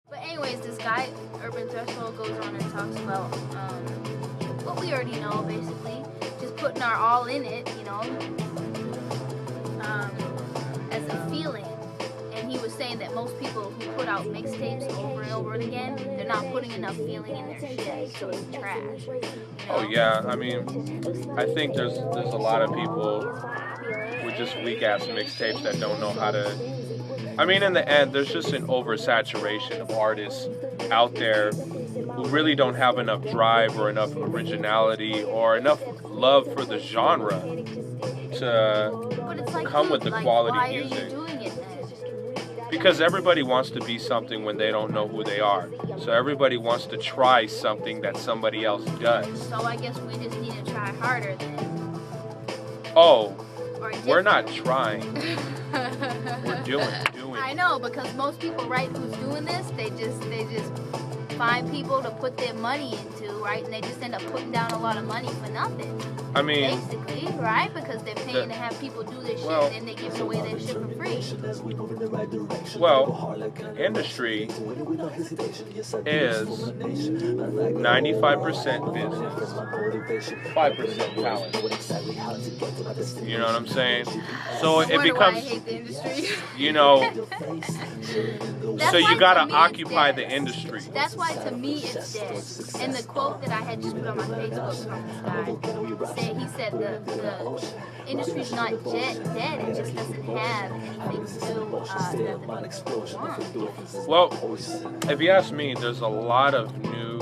But anyways, this guy, Urban Threshold, goes on and talks about what we already know, basically. Just putting our all in it, as a feeling. And he was saying that most people who put out mixtapes over and over again, they're not putting enough feeling in their shit, so it's trash. Oh yeah, I mean, I think there's a lot of people with just weak ass mixtapes that don't know how to. I mean, in the end, there's just an oversaturation of artists out there who really don't have enough drive or enough originality or enough love for the genre to come with the quality music. Because everybody wants to be something when they don't know who they are. So everybody wants to try something that somebody else does. So I guess we just need to try harder then. Oh, we're not trying. We're doing. I know, because most people, right, who's doing this, they just find people to put their money into, right? And they just end up putting down a lot of money for nothing. I mean, basically, right? Because they're paying to have people do this shit, and they give away their shit for free. Well, industry is 95% business, 5% talent. You know what I'm saying? So it becomes, I hate the industry. So you gotta occupy the industry. That's why to me it's dead. And the quote that I had just put on my Facebook from this guy, he said the industry's not dead, it just doesn't have anything new that the people want. Well, if you ask me, there's a lot of new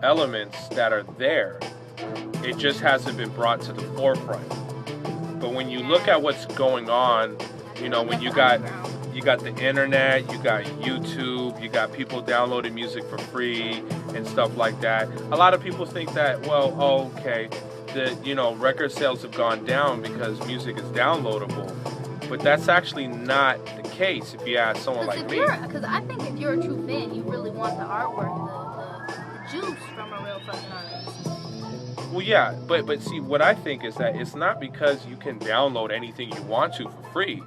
elements that are there. It just hasn't been brought to the forefront. But when you look at what's going on, when you got the internet, you got YouTube, you got people downloading music for free and stuff like that. A lot of people think that, the record sales have gone down because music is downloadable. But that's actually not the case if you ask someone like me. Because I think if you're a true fan, you really want the artwork, the juice from a real fucking artist. Well, yeah, but see, what I think is that it's not because you can download anything you want to for free.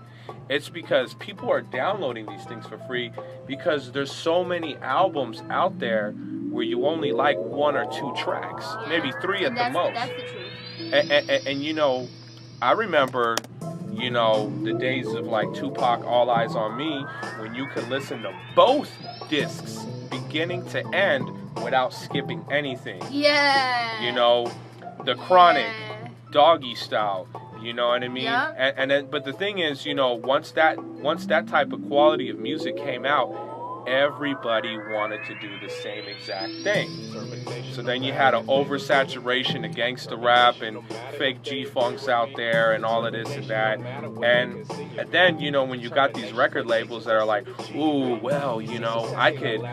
It's because people are downloading these things for free because there's so many albums out there where you only like one or two tracks, maybe three at the most. That's the truth. And I remember, the days of like Tupac, All Eyes on Me, when you could listen to both discs beginning to end without skipping anything. Yeah. The Chronic, Doggy Style. You know what I mean? Yeah. And then, but the thing is, once that type of quality of music came out, everybody wanted to do the same exact thing. So then you had an oversaturation of gangsta rap and fake G-funks out there and all of this and that. And then, when you got these record labels that are like, ooh, well, I could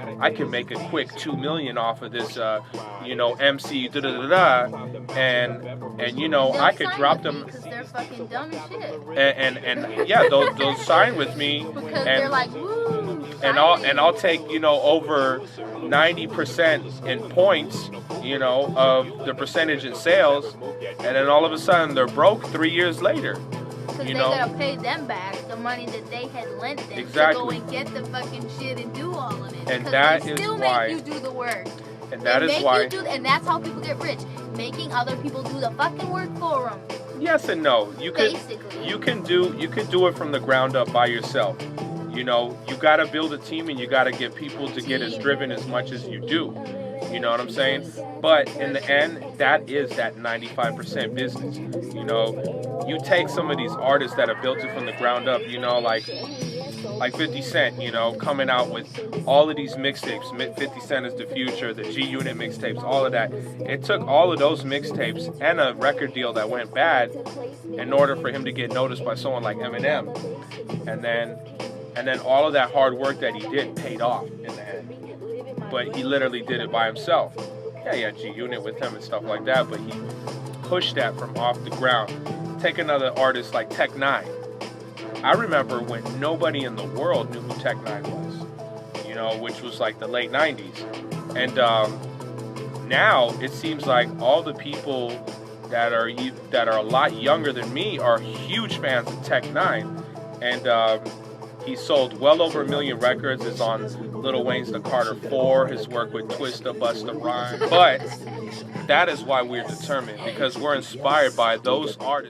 make a quick $2 million off of this, MC da-da-da-da. And I could drop them. Because they're fucking dumb as shit. And yeah, they'll sign with me. Because they're like, woo. And I'll take, over 90% in points, of the percentage in sales, and then all of a sudden they're broke 3 years later. Because they gotta pay them back the money that they had lent them to go and get the fucking shit and do all of it. And that is still why. Make you do the work. And that is why. And that's how people get rich, making other people do the fucking work for them. Yes and no. You can do it from the ground up by yourself. You got to build a team and you got to get people to get as driven as much as you do. You know what I'm saying? But in the end, that is that 95% business. You take some of these artists that have built it from the ground up, like 50 Cent, coming out with all of these mixtapes. 50 Cent is the future, the G-Unit mixtapes, all of that. It took all of those mixtapes and a record deal that went bad in order for him to get noticed by someone like Eminem. And then all of that hard work that he did paid off in the end. But he literally did it by himself. Yeah, he had G-Unit with him and stuff like that, but he pushed that from off the ground. Take another artist like Tech Nine. I remember when nobody in the world knew who Tech Nine was, which was like the late 90s. And now it seems like all the people that are a lot younger than me are huge fans of Tech Nine. And He sold well over 1 million records. It's on Lil Wayne's The Carter 4, his work with Twista, Busta Rhymes. But that is why we're determined, because we're inspired by those artists.